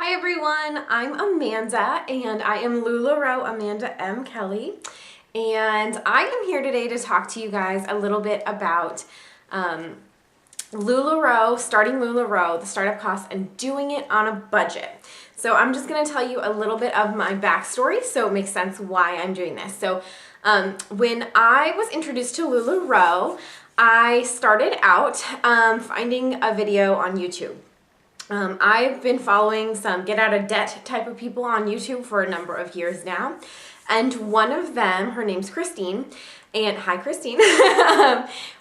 Hi everyone, I'm Amanda and I am LuLaRoe Amanda M. Kelly, and I am here today to talk to you guys a little bit about LuLaRoe, starting LuLaRoe, the startup costs, and doing it on a budget. So I'm just going to tell you a little bit of my backstory so it makes sense why I'm doing this. So when I was introduced to LuLaRoe, I started out finding a video on YouTube. I've been following some get out of debt type of people on YouTube for a number of years now. And one of them, her name's Christine, and hi Christine,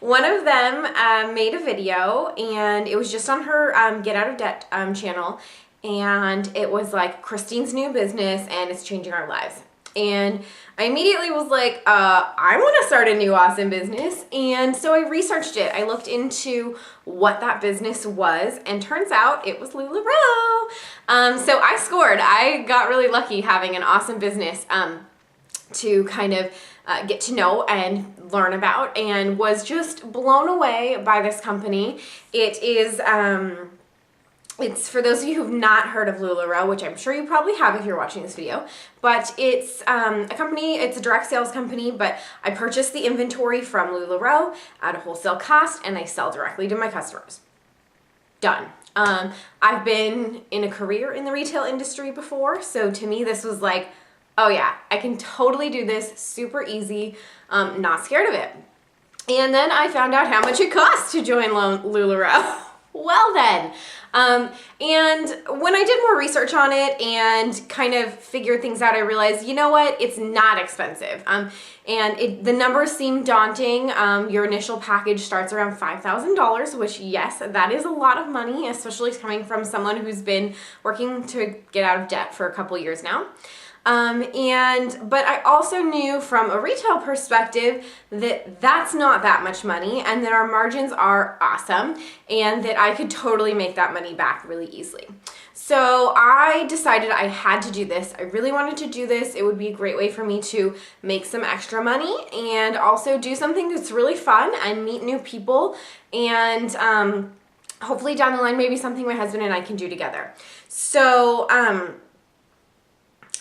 one of them made a video and it was just on her get out of debt channel, and it was like Christine's new business and it's changing our lives. And I immediately was like, I want to start a new awesome business. And so I researched it. I looked into what that business was, and turns out it was LuLaRoe. So I scored. I got really lucky having an awesome business to kind of get to know and learn about, and was just blown away by this company. It is... It's for those of you who've not heard of LuLaRoe, which I'm sure you probably have if you're watching this video, but it's a company, it's a direct sales company, but I purchased the inventory from LuLaRoe at a wholesale cost and I sell directly to my customers. Done. I've been in a career in the retail industry before, so to me this was like, oh yeah, I can totally do this, super easy, not scared of it. And then I found out how much it costs to join LuLaRoe. Well then, and when I did more research on it and kind of figured things out, I realized, you know what, it's not expensive. And the numbers seem daunting. Your initial package starts around $5,000, which yes, that is a lot of money, especially coming from someone who's been working to get out of debt for a couple years now. But I also knew from a retail perspective that that's not that much money, and that our margins are awesome, and that I could totally make that money back really easily. So I decided I had to do this. I really wanted to do this. It would be a great way for me to make some extra money and also do something that's really fun and meet new people, and hopefully down the line maybe something my husband and I can do together. So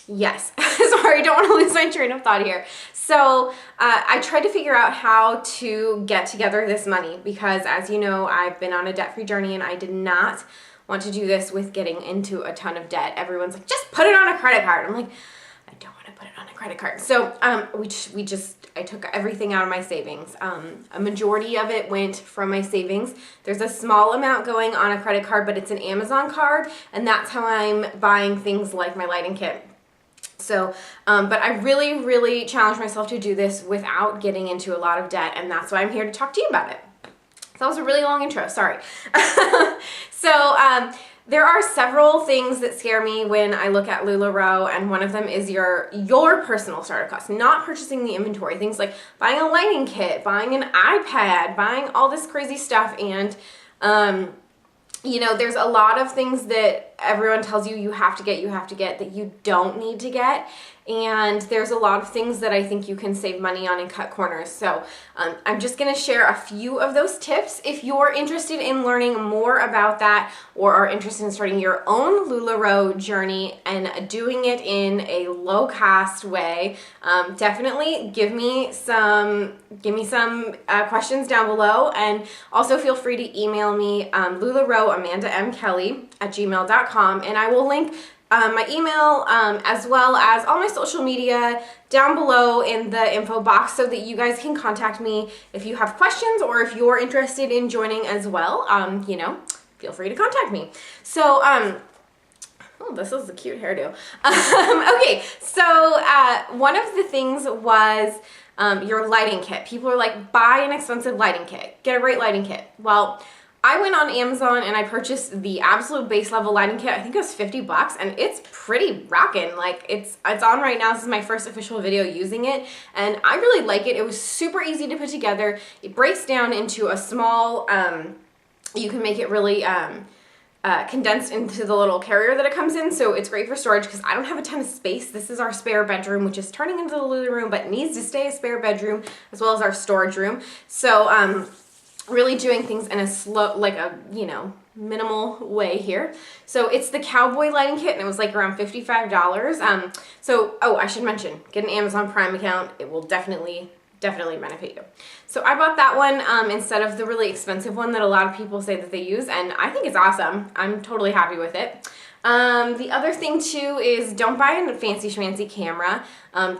yes, sorry, I don't want to lose my train of thought here. So I tried to figure out how to get together this money because, as you know, I've been on a debt-free journey and I did not want to do this with getting into a ton of debt. Everyone's like, just put it on a credit card. I'm like, I don't want to put it on a credit card. So I took everything out of my savings. A majority of it went from my savings. There's a small amount going on a credit card, but it's an Amazon card, and that's how I'm buying things like my lighting kit. So, but I really, really challenged myself to do this without getting into a lot of debt, and that's why I'm here to talk to you about it. So that was a really long intro, sorry. So, there are several things that scare me when I look at LuLaRoe, and one of them is your personal startup costs, not purchasing the inventory. Things like buying a lighting kit, buying an iPad, buying all this crazy stuff, and you know, there's a lot of things that everyone tells you have to get that you don't need to get. And there's a lot of things that I think you can save money on and cut corners. So I'm just going to share a few of those tips. If you're interested in learning more about that, or are interested in starting your own LuLaRoe journey and doing it in a low cost way, definitely give me some questions down below, and also feel free to email me LuLaRoeAmandaMKelly@gmail.com, and I will link my email as well as all my social media down below in the info box so that you guys can contact me if you have questions, or if you're interested in joining as well. You know, feel free to contact me. So, oh, this is a cute hairdo. Okay, so one of the things was your lighting kit. People are like, buy an expensive lighting kit. Get a great lighting kit. Well, I went on Amazon and I purchased the absolute base level lighting kit. I think it was $50, and it's pretty rockin'. Like, it's on right now. This is my first official video using it, and I really like it. It was super easy to put together. It breaks down into a small, you can make it really condensed into the little carrier that it comes in, so it's great for storage because I don't have a ton of space. This is our spare bedroom, which is turning into the living room, but needs to stay a spare bedroom, as well as our storage room. So, really doing things in a slow, like a, you know, minimal way here. So it's the cowboy lighting kit, and it was like around $55. Oh, I should mention, get an Amazon Prime account. It will definitely benefit you. So I bought that one instead of the really expensive one that a lot of people say that they use, and I think it's awesome. I'm totally happy with it. The other thing too is don't buy a fancy schmancy camera.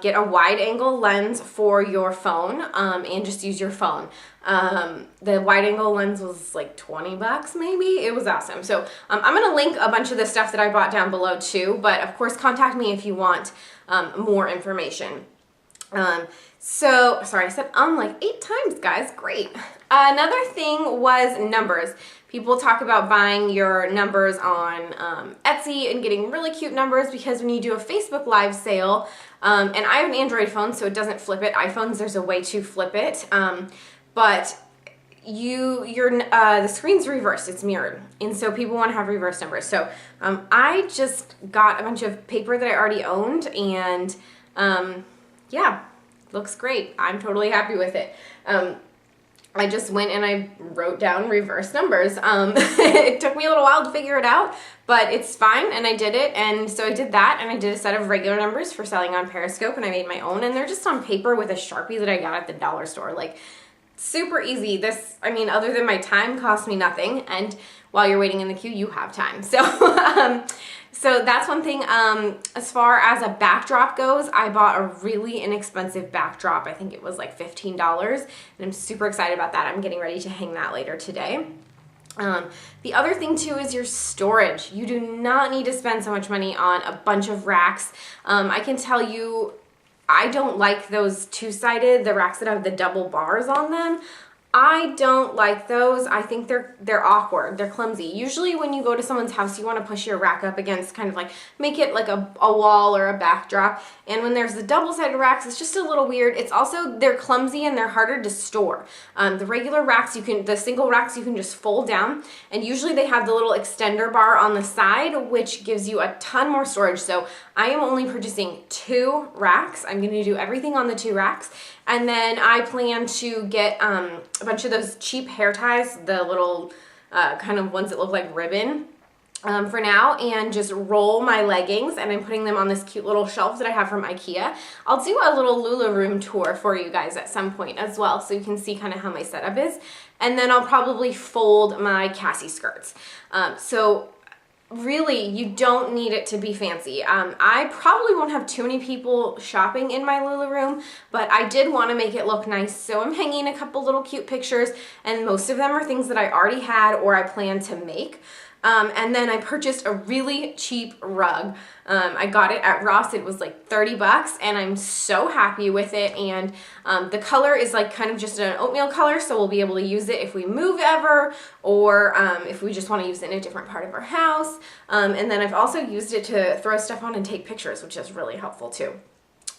Get a wide angle lens for your phone and just use your phone. The wide angle lens was like 20 bucks maybe. It was awesome. So I'm going to link a bunch of the stuff that I bought down below too, but of course contact me if you want more information. Sorry, I said like 8 times, guys. Great. Another thing was numbers. People talk about buying your numbers on Etsy and getting really cute numbers because when you do a Facebook Live sale, and I have an Android phone, so it doesn't flip it. iPhones, there's a way to flip it, but the screen's reversed, it's mirrored, and so people want to have reverse numbers. So I just got a bunch of paper that I already owned, and yeah, looks great. I'm totally happy with it. I just went and I wrote down reverse numbers. It took me a little while to figure it out, but it's fine, and I did it. And so I did that, and I did a set of regular numbers for selling on Periscope, and I made my own, and they're just on paper with a Sharpie that I got at the dollar store. Like, super easy. This, I mean, other than my time, cost me nothing, and while you're waiting in the queue, you have time. So, so that's one thing. As far as a backdrop goes, I bought a really inexpensive backdrop. I think it was like $15, and I'm super excited about that. I'm getting ready to hang that later today. The other thing too is your storage. You do not need to spend so much money on a bunch of racks. I can tell you, I don't like those two-sided, the racks that have the double bars on them. I don't like those. I think they're awkward. They're clumsy. Usually when you go to someone's house, you want to push your rack up against, kind of like make it like a wall or a backdrop. And when there's the double-sided racks, it's just a little weird. It's also, they're clumsy and they're harder to store. The regular racks, the single racks, you can just fold down. And usually they have the little extender bar on the side, which gives you a ton more storage. So I am only purchasing 2 racks. I'm going to do everything on the 2 racks. And then I plan to get a bunch of those cheap hair ties, the little kind of ones that look like ribbon for now, and just roll my leggings, and I'm putting them on this cute little shelf that I have from IKEA. I'll do a little LuLaRoe tour for you guys at some point as well, so you can see kind of how my setup is. And then I'll probably fold my Cassie skirts. So really, you don't need it to be fancy. I probably won't have too many people shopping in my LuLaRoe, but I did want to make it look nice, so I'm hanging a couple little cute pictures, and most of them are things that I already had or I plan to make. And then I purchased a really cheap rug. I got it at Ross. It was like 30 bucks, and I'm so happy with it. And the color is like kind of just an oatmeal color, so we'll be able to use it if we move ever, or if we just want to use it in a different part of our house. And then I've also used it to throw stuff on and take pictures, which is really helpful too.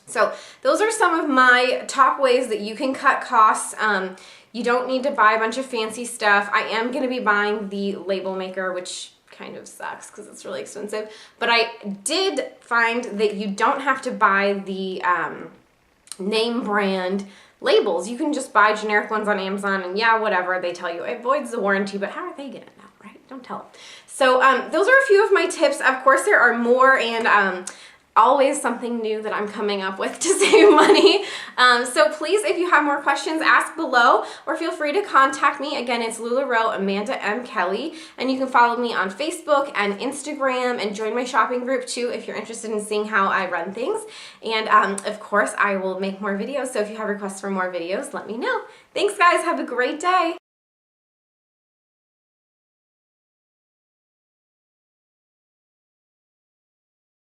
So those are some of my top ways that you can cut costs. You don't need to buy a bunch of fancy stuff. I am going to be buying the label maker, which kind of sucks because it's really expensive. But I did find that you don't have to buy the name brand labels. You can just buy generic ones on Amazon, and yeah, whatever, they tell you it voids the warranty, but how are they gonna know, right? Don't tell them. So those are a few of my tips. Of course, there are more, and always something new that I'm coming up with to save money. So please, if you have more questions, ask below, or feel free to contact me. Again, it's LuLaRoe Amanda M. Kelly, and you can follow me on Facebook and Instagram, and join my shopping group too if you're interested in seeing how I run things. And of course, I will make more videos, so if you have requests for more videos, let me know. Thanks guys, have a great day.